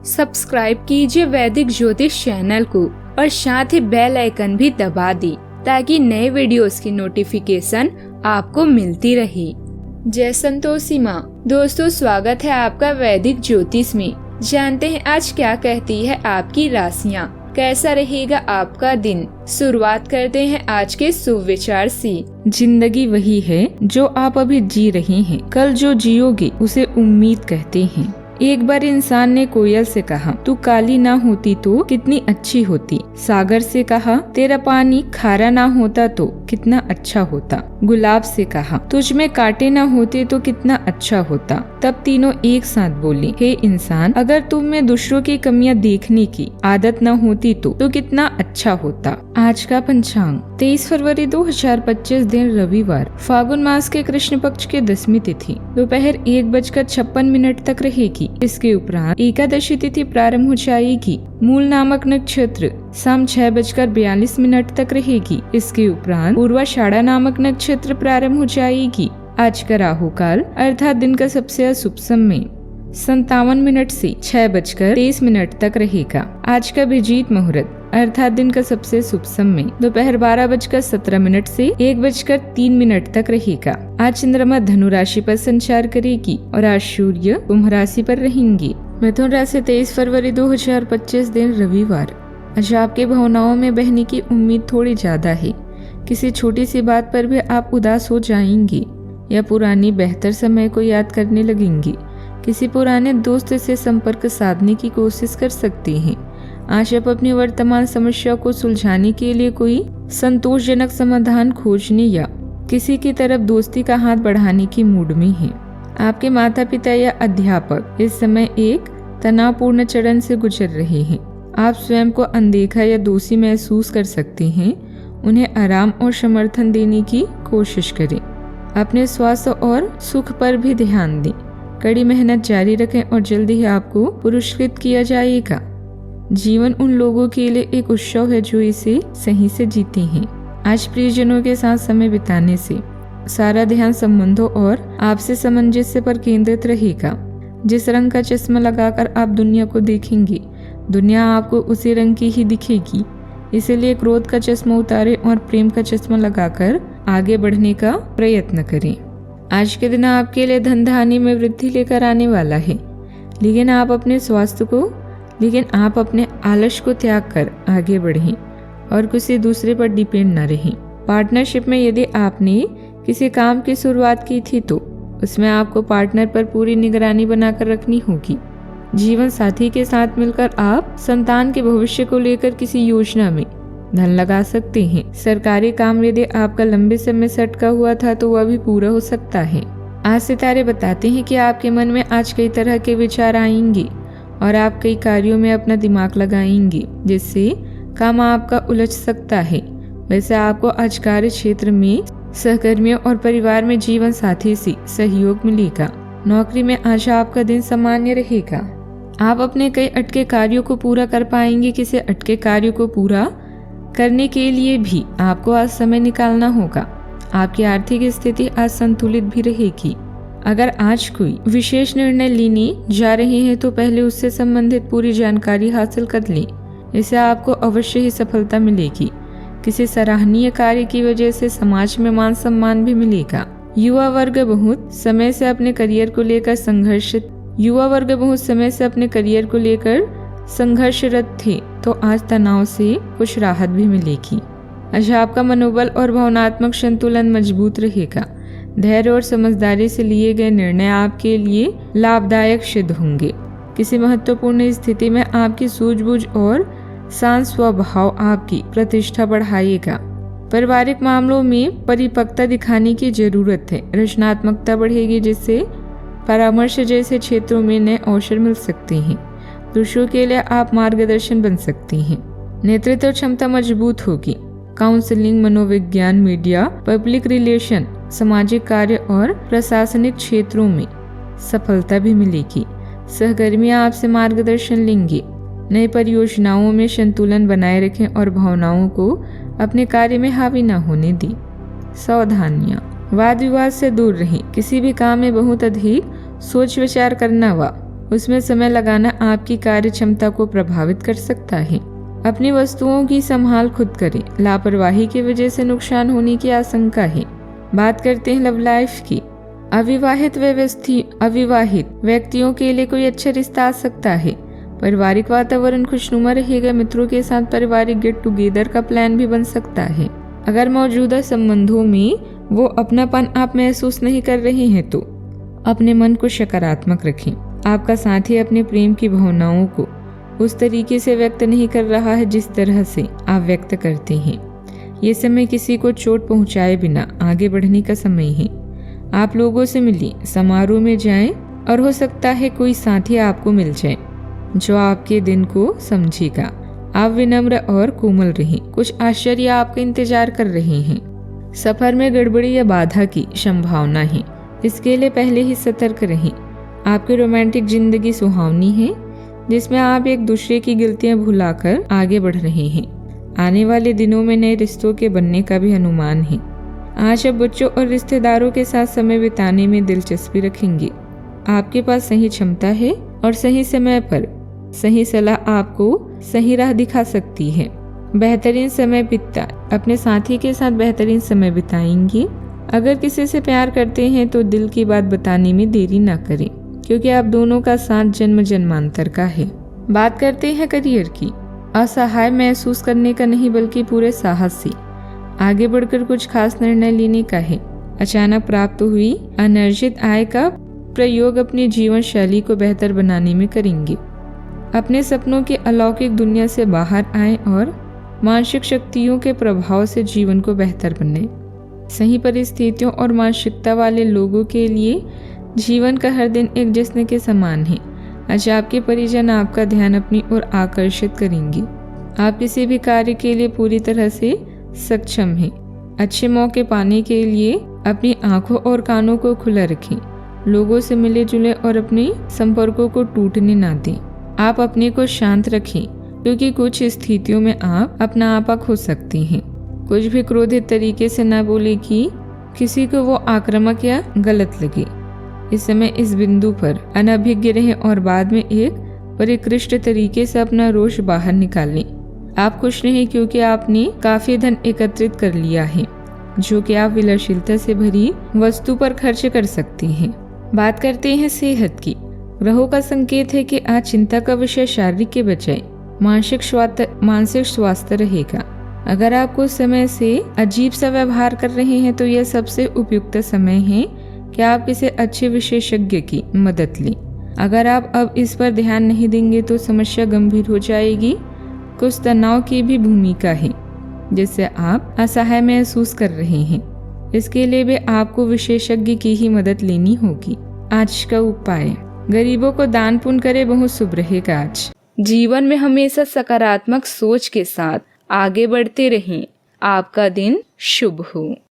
Subscribe कीजिए वैदिक ज्योतिष चैनल को और साथ ही बेल आइकन भी दबा दी ताकि नए वीडियोस की नोटिफिकेशन आपको मिलती रहे। जय संतोषी माँ। दोस्तों, स्वागत है आपका वैदिक ज्योतिष में। जानते हैं आज क्या कहती है आपकी राशियाँ, कैसा रहेगा आपका दिन। शुरुआत करते हैं आज के शुभ विचार से। जिंदगी वही है जो आप अभी जी रहे हैं, कल जो जियोगे उसे उम्मीद कहते हैं। एक बार इंसान ने कोयल से कहा, तू काली ना होती तो कितनी अच्छी होती। सागर से कहा, तेरा पानी खारा ना होता तो कितना अच्छा होता। गुलाब से कहा, तुझ में कांटे ना होते तो कितना अच्छा होता। तब तीनों एक साथ बोली, हे इंसान, अगर तुम में दूसरों की कमियां देखने की आदत न होती तो कितना अच्छा होता। आज का पंचांग 23 फरवरी 2025 दिन रविवार, फागुन मास के कृष्ण पक्ष के 10वीं तिथि दोपहर 1:56 तक रहेगी। इसके उपरांत एकादशी तिथि प्रारंभ हो जाएगी। मूल नामक नक्षत्र शाम 6:42 तक रहेगी। इसके उपरांत पूर्वाषाढ़ा नामक नक्षत्र प्रारंभ हो जाएगी। आज का राहु काल अर्थात दिन का सबसे अशुभ समय 57 से 6:23 तक रहेगा। आज का अभिजीत मुहूर्त अर्थात दिन का सबसे शुभ समय दोपहर 12:17 से 1:03 तक रहेगा। आज चंद्रमा धनु राशि पर संचार करेगी और आज सूर्य कुंभ राशि पर रहेंगे। मिथुन राशि 23 फरवरी 2025 दिन रविवार। आज आपके भावनाओं में बहने की उम्मीद थोड़ी ज्यादा है। किसी छोटी सी बात पर भी आप उदास हो जाएंगे या पुरानी बेहतर समय को याद करने लगेंगे। किसी पुराने दोस्त से संपर्क साधने की कोशिश कर सकते हैं। आज आप अपनी वर्तमान समस्या को सुलझाने के लिए कोई संतोषजनक समाधान खोजने या किसी की तरफ दोस्ती का हाथ बढ़ाने की मूड में हैं। आपके माता पिता या अध्यापक इस समय एक तनावपूर्ण चरण से गुजर रहे हैं। आप स्वयं को अनदेखा या दोषी महसूस कर सकते हैं। उन्हें आराम और समर्थन देने की कोशिश करें। अपने स्वास्थ्य और सुख पर भी ध्यान दें। कड़ी मेहनत जारी रखें और जल्दी ही आपको पुरस्कृत किया जाएगा। जीवन उन लोगों के लिए एक उत्सव है जो इसे सही से जीते हैं। आज प्रियजनों के साथ समय बिताने से सारा ध्यान संबंधों और आपसे सामंजस्य पर केंद्रित रहेगा। जिस रंग का चश्मा लगाकर आप दुनिया को देखेंगे, दुनिया आपको उसी रंग की ही दिखेगी। इसीलिए क्रोध का चश्मा उतारें और प्रेम का चश्मा लगाकर आगे बढ़ने का प्रयत्न करें। आज के दिन आपके लिए धन धान्य में वृद्धि लेकर आने वाला है, लेकिन आप अपने आलस को त्याग कर आगे बढ़ें और किसी दूसरे पर डिपेंड न रहें। पार्टनरशिप में यदि आपने किसी काम की शुरुआत की थी तो उसमें आपको पार्टनर पर पूरी निगरानी बनाकर रखनी होगी। जीवन साथी के साथ मिलकर आप संतान के भविष्य को लेकर किसी योजना में धन लगा सकते हैं। सरकारी काम यदि आपका लंबे समय से अटका हुआ था तो वह भी पूरा हो सकता है। आज सितारे बताते हैं कि आपके मन में आज कई तरह के विचार आएंगे और आप कई कार्यों में अपना दिमाग लगाएंगे, जिससे काम आपका उलझ सकता है। वैसे आपको आज कार्य क्षेत्र में सहकर्मियों और परिवार में जीवन साथी से सहयोग मिलेगा। नौकरी में आज आपका दिन सामान्य रहेगा। आप अपने कई अटके कार्यों को पूरा कर पाएंगे। किसी अटके कार्य को पूरा करने के लिए भी आपको आज समय निकालना होगा। आपकी आर्थिक स्थिति आज संतुलित भी रहेगी। अगर आज कोई विशेष निर्णय लेने जा रहे हैं तो पहले उससे संबंधित पूरी जानकारी हासिल कर लें। इससे आपको अवश्य ही सफलता मिलेगी। किसी सराहनीय कार्य की वजह से समाज में मान सम्मान भी मिलेगा। युवा वर्ग बहुत समय से अपने करियर को लेकर संघर्षरत थे, तो आज तनाव से कुछ राहत भी मिलेगी। आज आपका मनोबल और भावनात्मक संतुलन मजबूत रहेगा। धैर्य और समझदारी से लिए गए निर्णय आपके लिए लाभदायक सिद्ध होंगे। किसी महत्वपूर्ण स्थिति में आपकी सूझबूझ और शांत स्वभाव आपकी प्रतिष्ठा बढ़ाएगा। पारिवारिक मामलों में परिपक्वता दिखाने की जरूरत है। रचनात्मकता बढ़ेगी, जिससे परामर्श जैसे क्षेत्रों में नए अवसर मिल सकते हैं। दूसरों के लिए आप मार्गदर्शन बन सकते हैं। नेतृत्व क्षमता मजबूत होगी। काउंसलिंग, मनोविज्ञान, मीडिया, पब्लिक रिलेशन, सामाजिक कार्य और प्रशासनिक क्षेत्रों में सफलता भी मिलेगी। सहकर्मी आपसे मार्गदर्शन लेंगे। नई परियोजनाओं में संतुलन बनाए रखें और भावनाओं को अपने कार्य में हावी न होने दें। सावधानियां, वाद विवाद से दूर रहें। किसी भी काम में बहुत अधिक सोच विचार करना व उसमें समय लगाना आपकी कार्य क्षमता को प्रभावित कर सकता है। अपनी वस्तुओं की संभाल खुद करें, लापरवाही की वजह से नुकसान होने की आशंका है। बात करते हैं लव लाइफ की। अविवाहित व्यक्तियों के लिए कोई अच्छा रिश्ता आ सकता है। पारिवारिक वातावरण खुशनुमा रहेगा। मित्रों के साथ पारिवारिक गेट टुगेदर का प्लान भी बन सकता है। अगर मौजूदा संबंधों में वो अपनापन आप महसूस नहीं कर रहे हैं तो अपने मन को सकारात्मक रखें। आपका साथी अपने प्रेम की भावनाओं को उस तरीके से व्यक्त नहीं कर रहा है जिस तरह से आप व्यक्त करते हैं। ये समय किसी को चोट पहुंचाए बिना आगे बढ़ने का समय है। आप लोगों से मिलिए, समारोह में जाएं और हो सकता है कोई साथी आपको मिल जाए जो आपके दिन को समझेगा। आप विनम्र और कोमल रहें। कुछ आश्चर्य आपका इंतजार कर रहे हैं। सफर में गड़बड़ी या बाधा की संभावना है, इसके लिए पहले ही सतर्क रहें। आपकी रोमांटिक जिंदगी सुहावनी है जिसमें आप एक दूसरे की गलतियां भुलाकर आगे बढ़ रहे हैं। आने वाले दिनों में नए रिश्तों के बनने का भी अनुमान है। आज आप बच्चों और रिश्तेदारों के साथ समय बिताने में दिलचस्पी रखेंगे। आपके पास सही क्षमता है और सही समय पर सही सलाह आपको सही राह दिखा सकती है। बेहतरीन समय अपने साथी के साथ बेहतरीन समय बिताएंगे। अगर किसी से प्यार करते हैं तो दिल की बात बताने में देरी ना करें, क्योंकि आप दोनों का साथ जन्म जन्मांतर का है। बात करते हैं करियर की। असहाय महसूस करने का नहीं, बल्कि पूरे साहस से आगे बढ़कर कुछ खास निर्णय लेने का है। अचानक प्राप्त हुई अनर्जित आय का प्रयोग अपनी जीवन शैली को बेहतर बनाने में करेंगे। अपने सपनों की अलौकिक दुनिया से बाहर आएं और मानसिक शक्तियों के प्रभाव से जीवन को बेहतर बनाएं। सही परिस्थितियों और मानसिकता वाले लोगों के लिए जीवन का हर दिन एक जश्न के समान है। आज आपके परिजन आपका ध्यान अपनी ओर आकर्षित करेंगे। आप किसी भी कार्य के लिए पूरी तरह से सक्षम हैं। अच्छे मौके पाने के लिए अपनी आंखों और कानों को खुला रखें। लोगों से मिले जुले और अपने संपर्कों को टूटने ना दें। आप अपने को शांत रखें, क्योंकि कुछ स्थितियों में आप अपना आपा खो सकते हैं। कुछ भी क्रोधित तरीके से ना बोले कि किसी को वो आक्रामक या गलत लगे। इस समय इस बिंदु पर अनभिज्ञ रहें और बाद में एक परिष्कृत तरीके से अपना रोष बाहर निकालें। आप खुश रहें क्योंकि आपने काफी धन एकत्रित कर लिया है, जो कि आप विलासिता से भरी वस्तु पर खर्च कर सकते हैं। बात करते हैं सेहत की। ग्रहों का संकेत है कि आज चिंता का विषय शारीरिक के बजाय मानसिक स्वास्थ्य रहेगा। अगर आप कुछ समय से अजीब सा व्यवहार कर रहे हैं तो यह सबसे उपयुक्त समय है कि आप किसी अच्छे विशेषज्ञ की मदद लें। अगर आप अब इस पर ध्यान नहीं देंगे तो समस्या गंभीर हो जाएगी। कुछ तनाव की भी भूमिका है जिससे आप असहाय महसूस कर रहे हैं। इसके लिए भी आपको विशेषज्ञ की ही मदद लेनी होगी। आज का उपाय, गरीबों को दान पुण्य करे, बहुत शुभ रहेगा। आज जीवन में हमेशा सकारात्मक सोच के साथ आगे बढ़ते रहें। आपका दिन शुभ हो।